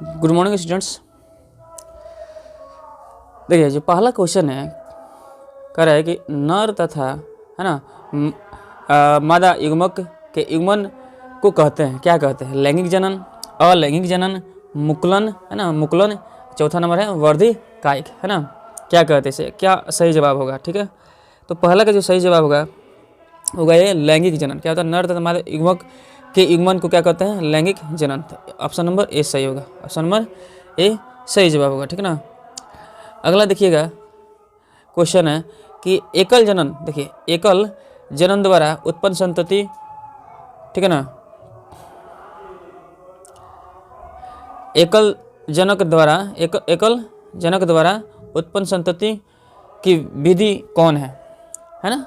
Good morning students. देखिए जो पहला क्वेश्चन है कह रहा है कि नर तथा है ना मादा युग्मक के युग्मन को कहते हैं, क्या कहते हैं? लैंगिक जनन, अलैंगिक जनन, मुकुलन, है ना मुकुलन। चौथा नंबर है वर्धी कायिक, है ना। क्या कहते हैं इसे, क्या सही जवाब होगा? ठीक है, तो पहला का जो सही जवाब होगा ये लैंगिक जनन। क्या होता है? नर तथा मादा युग्मक के युग्मन को क्या कहते हैं? लैंगिक जनन। ऑप्शन नंबर ए सही होगा, ऑप्शन नंबर ए सही जवाब होगा। ठीक है ना। अगला देखिएगा क्वेश्चन है कि एकल जनन, देखिए एकल जनन द्वारा उत्पन्न संतति, ठीक है ना, एकल जनक द्वारा उत्पन्न संतति की विधि कौन है ना।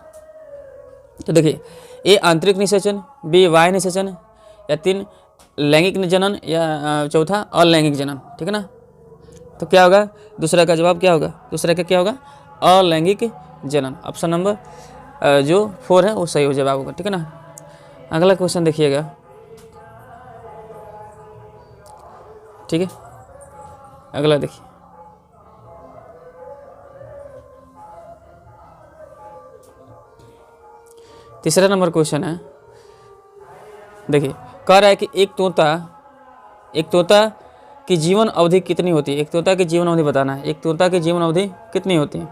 तो देखिए ए आंतरिक निषेचन, बी बाह्य निषेचन, या 3 लैंगिक जनन, या चौथा अलैंगिक जनन। ठीक है ना। तो क्या होगा? दूसरा का जवाब क्या होगा? दूसरा का क्या होगा? अलैंगिक जनन। ऑप्शन नंबर जो 4 है वो सही हो जवाब होगा। ठीक है ना। अगला क्वेश्चन देखिएगा, ठीक है। अगला देखिए, तीसरा नंबर क्वेश्चन है। देखिए कह रहा है कि एक तोता की जीवन अवधि कितनी होती है? एक तोता की जीवन अवधि बताना है। एक तोता की जीवन अवधि कितनी होती है?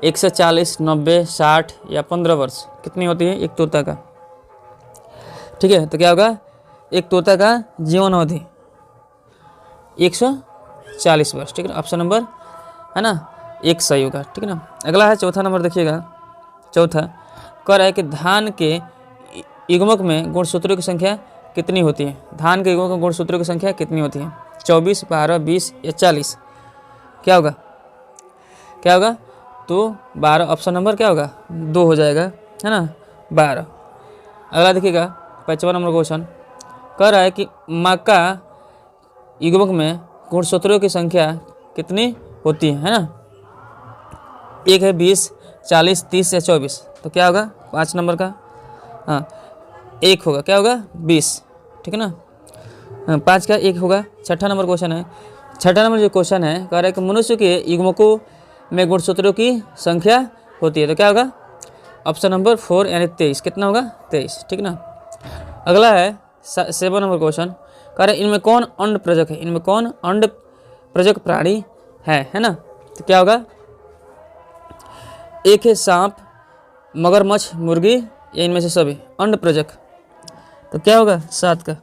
140, 90, 60 या 15 वर्ष कितनी होती है एक तोता का? ठीक है, तो क्या होगा? एक तोता का जीवन अवधि 140 वर्ष। ठीक है, ऑप्शन नंबर है ना एक सही होगा। ठीक है ना। अगला है चौथा नंबर, देखिएगा चौथा कह रहा है कि धान के युग्मक में गुणसूत्रों की संख्या कितनी होती है? धान के युग्मक में गुणसूत्रों की संख्या कितनी होती है? 24, 12, 20 या 40? क्या होगा? क्या होगा? तो 12, ऑप्शन नंबर क्या होगा? 2 हो जाएगा, है ना, 12। अगला देखिएगा 5वां नंबर क्वेश्चन कह रहा है कि मक्का युग्मक में गुणसूत्रों की संख्या कितनी होती है ना। एक है 20, 40, 30 या 24। तो क्या होगा? 5 नंबर का हाँ 1 होगा। क्या होगा? 20। ठीक है ना। 5 का 1 होगा। छठा नंबर क्वेश्चन है। छठा नंबर जो क्वेश्चन है कह रहा है कि मनुष्य के युग्मकों में गुणसूत्रों की संख्या होती है। तो क्या होगा? ऑप्शन नंबर 4 यानी 23। कितना होगा? 23। ठीक ना। अगला है 7 नंबर क्वेश्चन कह रहा है इनमें कौन अंड प्रजक है? इनमें कौन अंड प्रजक प्राणी है ना। तो क्या होगा? एक है सांप, मगरमच्छ, मुर्गी, या इनमें से सभी अंड प्रजक। तो क्या होगा? 7 का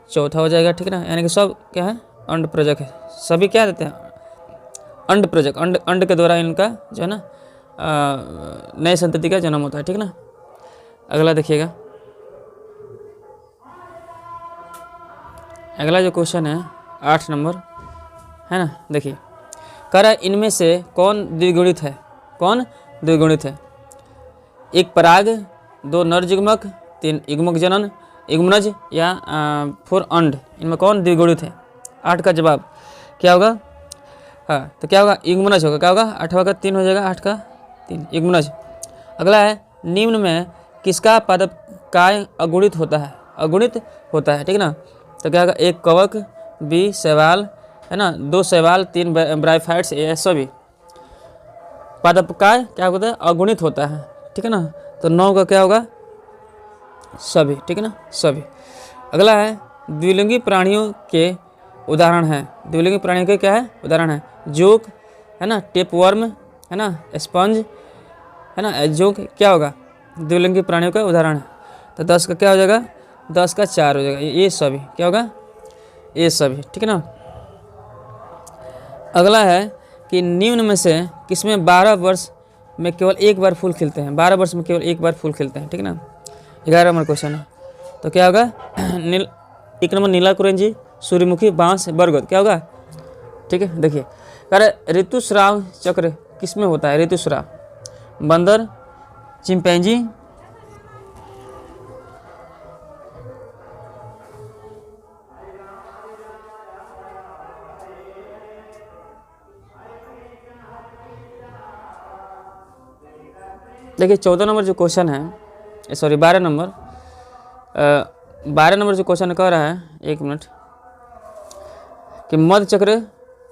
चौथा हो जाएगा। ठीक है ना। यानी कि सब क्या है? अंड प्रजक है। सभी क्या देते हैं? अंड प्रजक। अंड के द्वारा इनका जो है ना नए संतति का जन्म होता है। ठीक है ना। अगला देखिएगा, अगला जो क्वेश्चन है 8 नंबर, है ना। देखिए कह रहा है इनमें से कौन द्विगुणित है? कौन द्विगुणित है? 1 पराग, 2 नर युग्मक, 3 युग्मक जनन युग्मनज, या 4 अंड। इनमें कौन द्विगुणित है? 8 का जवाब क्या होगा? हाँ तो क्या होगा? युग्मनज होगा। क्या होगा? 8वां का 3 हो जाएगा। 8 का 3 युग्मनज। अगला है निम्न में किसका पादप काय अगुणित होता है? अगुणित होता है। ठीक है ना। तो क्या होगा? 1 कवक, बी शैवाल, है ना, 2 शैवाल, 3 ब्रायोफाइट्स, ये सभी पादप काय क्या होता है? अगुणित होता है। ठीक है ना। तो 9 का क्या होगा? सभी। ठीक है ना, सभी। अगला है द्विलिंगी प्राणियों के उदाहरण है। द्विलिंगी प्राणियों के क्या है? उदाहरण है जोक, है ना, टेपवर्म, है ना, स्पंज, है ना। जोक क्या होगा? द्विलिंगी प्राणियों का उदाहरण है। तो 10 का क्या हो जाएगा? 10 का 4 हो जाएगा। ये सभी क्या होगा? ये सभी। ठीक है ना। अगला है कि निम्न में से किसमें 12 वर्ष में केवल एक बार फूल खिलते हैं? 12 वर्ष में केवल एक बार फूल खिलते हैं। ठीक है ना। 11 नंबर क्वेश्चन है। तो क्या होगा? 1 नंबर नीला कुरेंजी, सूर्यमुखी, बांस, बरगद। क्या होगा? ठीक है। देखिए कह रहे ऋतुस्राव चक्र किसमें होता है? ऋतुस्राव बंदर, चिंपैंजी, देखिए 14 नंबर जो क्वेश्चन है, सॉरी 12 नंबर, 12 नंबर जो क्वेश्चन कह रहा है, एक मिनट, कि मध्य चक्र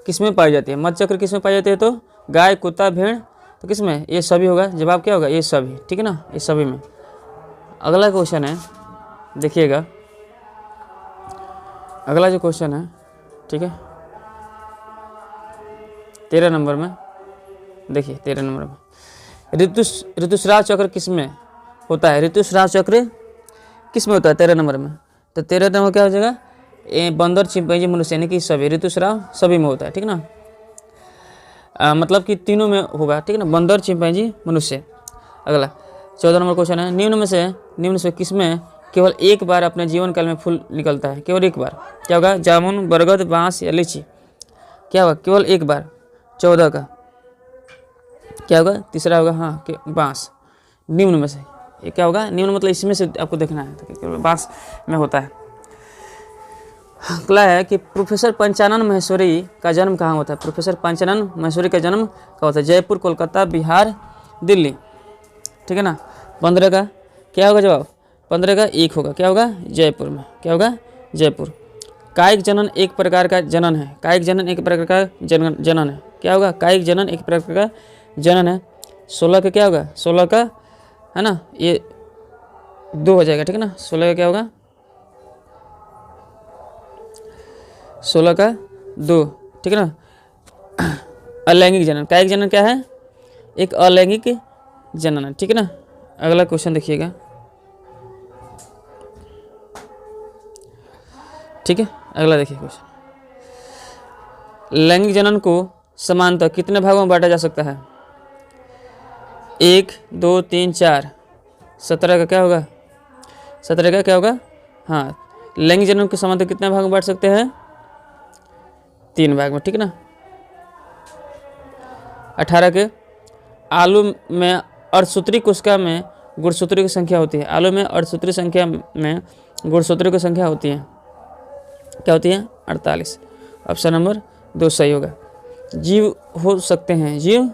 किस में पाई जाती है, मध्य चक्र किस में पाई जाती है, तो गाय, कुत्ता, भेड़, तो किस में, ये सभी होगा, जवाब क्या होगा, ये सभी, ठीक है ना, ये सभी में। अगला क्वेश्चन है, देखिएगा अगला जो क्वेश्चन है, ठीक है, 13 नंबर में, देखिए 13 नंबर में, ऋतुस्राव चक्र किस में होता है, ऋतुस्राव चक्र किस में होता है 13 नंबर में, तो 13 नंबर क्या हो जाएगा, बंदर, चिंपैंजी, मनुष्य, यानी कि सभी, ऋतुस्राव सभी में होता है, ठीक ना, मतलब कि तीनों में होगा, ठीक है ना, बंदर, चिंपैंजी, मनुष्य। अगला 14 नंबर क्वेश्चन है, निम्न से किस में केवल एक बार अपने जीवन काल में फूल निकलता है, केवल एक बार, क्या होगा, जामुन, बरगद, बांस या लीची, क्या होगा, केवल एक बार। 14 का क्या होगा, तीसरा होगा, हाँ, बांस। निम्न में से ये क्या होगा, निम्न मतलब इसमें से आपको देखना है, तो केवल बांस में होता है। अगला है कि प्रोफेसर पंचानन महेश्वरी का जन्म कहाँ होता है, प्रोफेसर पंचानन महेश्वरी का जन्म कहाँ होता है, जयपुर, कोलकाता, बिहार, दिल्ली, ठीक है ना। 15 का क्या होगा जवाब, 15 का 1 होगा, क्या होगा, जयपुर में, क्या होगा, जयपुर। कायिक जनन एक प्रकार का जनन है, कायिक जनन एक प्रकार का जनन है, क्या होगा, कायिक जनन एक प्रकार का जनन है। 16 का क्या होगा, 16 का है ना, ये 2 हो जाएगा, ठीक है ना, 16 का क्या होगा, 16 का 2, ठीक है ना। अलैंगिक जनन, कायिक जनन क्या है, एक अलैंगिक जनन है, ठीक है ना। अगला क्वेश्चन देखिएगा, ठीक है, अगला देखिए क्वेश्चन, लैंगिक जनन को समानतः कितने भागों में बांटा जा सकता है, 1, 2, 3, 4, 17 का क्या होगा, 17 का क्या होगा, हाँ, लैंगिक जनन को समानतः कितने भाग में बांट सकते हैं, 3 भाग में, ठीक है ना। 18 के आलू में अर्धसूत्री कोशिका में गुणसूत्रों की संख्या होती है, आलू में अर्धसूत्री संख्या में गुणसूत्रों की संख्या होती है, क्या होती है, 48। ऑप्शन नंबर 2 सही होगा। जीव हो सकते हैं, जीव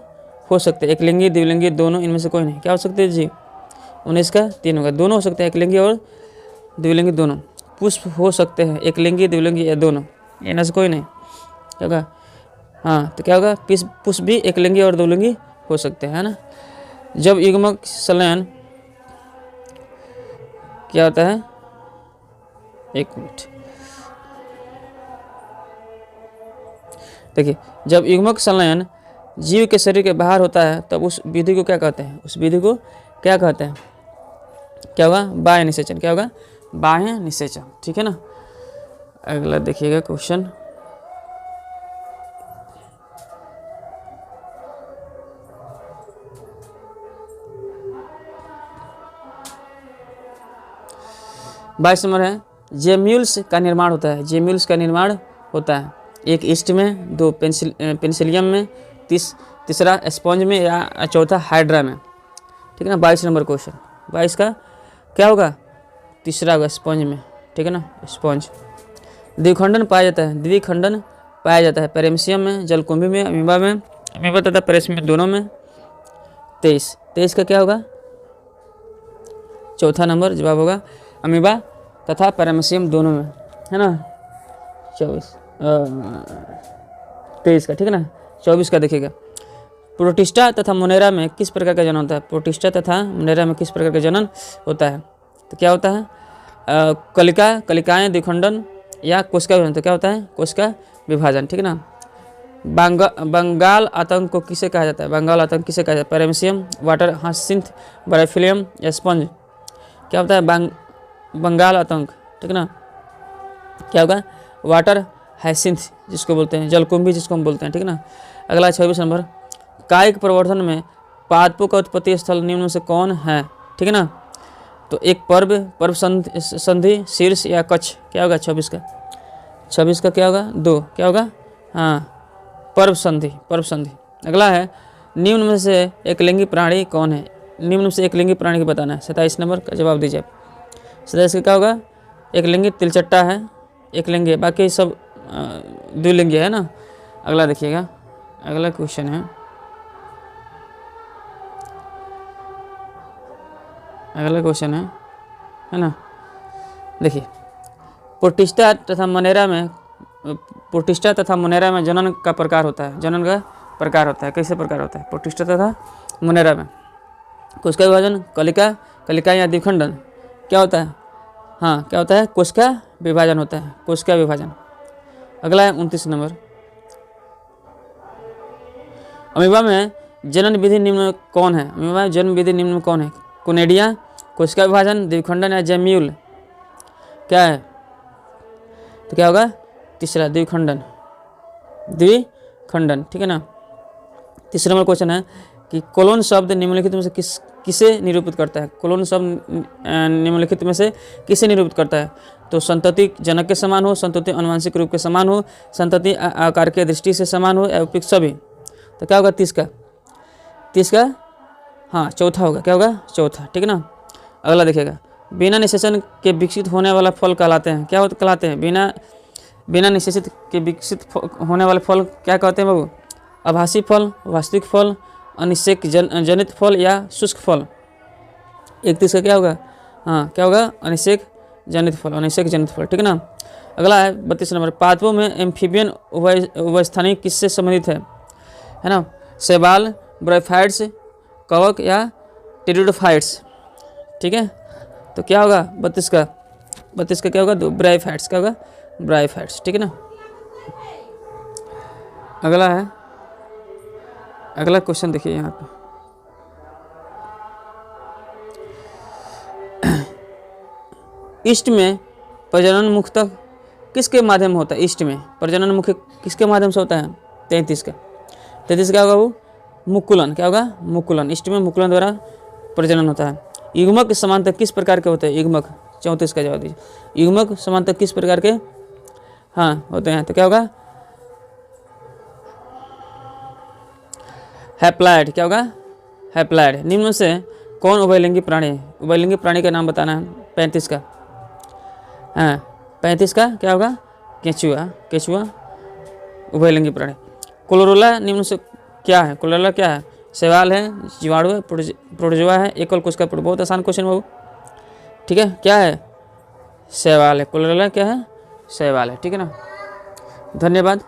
हो सकते हैं, एक लिंगी, द्विलिंगी, दोनों, इनमें से कोई नहीं, क्या हो सकते हैं जीव, 19 का 3 होगा, दोनों हो सकते हैं, एक लिंगी और द्विलिंगी दोनों। पुष्प हो सकते हैं, एक लिंगी, द्विलिंगी या दोनों, इनमें से कोई नहीं, क्या होगा, हाँ, तो क्या होगा, पुष्प भी एक लिंगी और द्विलिंगी हो सकते हैं, है ना। जब युग्मक संलयन क्या होता है, 1 मिनट, देखिए, जब युग्मक संलयन जीव के शरीर के बाहर होता है तब उस विधि को क्या कहते हैं, उस विधि को क्या कहते हैं, क्या होगा, बाह्य निषेचन, क्या होगा, बाह्य निषेचन, ठीक है ना। अगला देखिएगा क्वेश्चन, बाईस नंबर है, जेम्यूल्स का निर्माण होता है, जेम्यूल्स का निर्माण होता है, 1 ईस्ट में, 2 पेंसिलियम में, तीसरा स्पंज में या चौथा हाइड्रा में, ठीक है ना। 22 नंबर क्वेश्चन, 22 का क्या होगा, तीसरा होगा स्पंज में, ठीक है ना, स्पंज। द्विखंडन पाया जाता है, द्विखंडन पाया जाता है पैरेमेसियम में, जलकुंभी में, अमीबा तथा पेरेस्मियम दोनों में। 23 का क्या होगा, चौथा नंबर जवाब होगा, अमीबा तथा पैरामीशियम दोनों में, है ना। 23 का, ठीक है ना। 24 का देखिएगा, प्रोटिस्टा तथा मोनेरा में किस प्रकार का जनन होता है, प्रोटिस्टा तथा मोनेरा में किस प्रकार का जनन होता है, तो क्या होता है, कलिकाएं द्विखंडन या कोशिका विभाजन, तो क्या होता है, कोशिका विभाजन, ठीक है ना। बंगाल आतंक को किसे कहा जाता है, बंगाल आतंक किसे कहा जाता है, पैरामीशियम, वाटर हाइसिंथ, ब्राइफिलियम या स्पंज, क्या होता है, बंगाल आतंक, ठीक है ना, क्या होगा, वाटर हाइसिंथ जिसको बोलते हैं, जलकुंभी जिसको हम बोलते हैं, ठीक है ना। अगला 26 नंबर, कायिक प्रवर्धन में पादपों का उत्पत्ति स्थल निम्न में से कौन है, ठीक है ना। तो एक पर्व संधि, शीर्ष या कच्छ, क्या होगा 26 का, 26 का क्या होगा, 2, क्या होगा, हाँ, पर्व संधि। अगला है, निम्न में से एक लिंगी प्राणी कौन है, निम्न में से एक लिंगी प्राणी को बताना है, 27 नंबर का जवाब दीजिए। 27 का क्या होगा, एक लिंगी तिलचट्टा है, एक लिंगी, बाकी सब द्विलिंगी है ना। अगला देखिएगा, अगला क्वेश्चन है, है ना। देखिए, प्रोटिस्टा तथा मोनेरा में प्रोटिस्टा तथा मुनेरा में जनन का प्रकार होता है। जनन का प्रकार होता है, कैसे प्रकार होता है? प्रोटिस्टा तथा मुनेरा में। कोशिका विभाजन, कलिका, कलिका या द्विखंडन क्या होता है? हाँ, क्या होता है? कोशिका विभाजन होता है, कोशिका विभाजन। अगला है 29 नंबर, अमीबा में जनन विधि निम्न में कौन है? अमीबा में जन्म विधि निम्न में कौन है? कोनेडिया, कोशिका विभाजन, द्विखंडन या जेम्यूल क्या है? तो क्या होगा? तीसरा द्विखंडन, द्विखंडन, ठीक है ना। तीसरा नंबर क्वेश्चन है कि कोलोन शब्द निम्नलिखित में से किसे निरूपित करता है? कोलोन शब्द निम्नलिखित में से किसे निरूपित करता है? तो संतति जनक के समान हो, संतति अनुवांशिक रूप के समान हो, संतति आकार के दृष्टि से समान हो, या उपयुक्त सभी। तो क्या होगा? 30 का हाँ चौथा होगा। क्या होगा? चौथा, ठीक है ना। अगला देखिएगा, बिना निषेचन के विकसित होने वाला फल कहलाते हैं। क्या कहलाते हैं? बिना निषेचित के विकसित होने वाले फल क्या कहते हैं बाबू? आभासी फल, वास्तविक फल, अनिषेक जनित फल या शुष्क फल। 31 का क्या होगा? हाँ, क्या होगा? अनिषेक जनित फल, अनिषेक जनित फल, ठीक है ना। अगला है 32 नंबर, पादपों में एम्फीबियन उभयस्थानी किससे संबंधित है ना? शैवाल, ब्रायोफाइट्स, कवक या टेरिडोफाइट्स, ठीक है। तो क्या होगा? 32 का क्या होगा? ब्रायोफाइट्स, क्या होगा? ब्रायोफाइट्स, ठीक है ना। अगला क्वेश्चन देखिए यहाँ पे, ईस्ट में प्रजनन मुख्यतः किसके माध्यम होता है? ईस्ट में प्रजनन मुख्य किसके माध्यम से होता है? 33 का क्या होगा वो? मुकुलन, क्या होगा? मुकुलन, ईस्ट में मुकुलन द्वारा प्रजनन होता है। युग्मक समांतर किस प्रकार के होते हैं? युग्मक, 34 का जवाब दीजिए। युग्मक समांतर किस प्रकार के हाँ होते हैं? तो क्या होगा? हैप्लॉइड, क्या होगा? हैप्लॉइड। निम्न से कौन उभयलिंगी प्राणी है? उभयलिंगी प्राणी का नाम बताना है। 35 का हाँ 35 का क्या होगा? केचुआ उभयलिंगी प्राणी। क्लोरोला निम्न से क्या है? क्लोरोला क्या है? शैवाल है, जीवाणु है, प्रोटोजोआ है, एकल कोशिका। बहुत आसान क्वेश्चन बाबू, ठीक है। क्या है? शैवाल है। क्लोरोला क्या है? शैवाल है, ठीक है ना। धन्यवाद।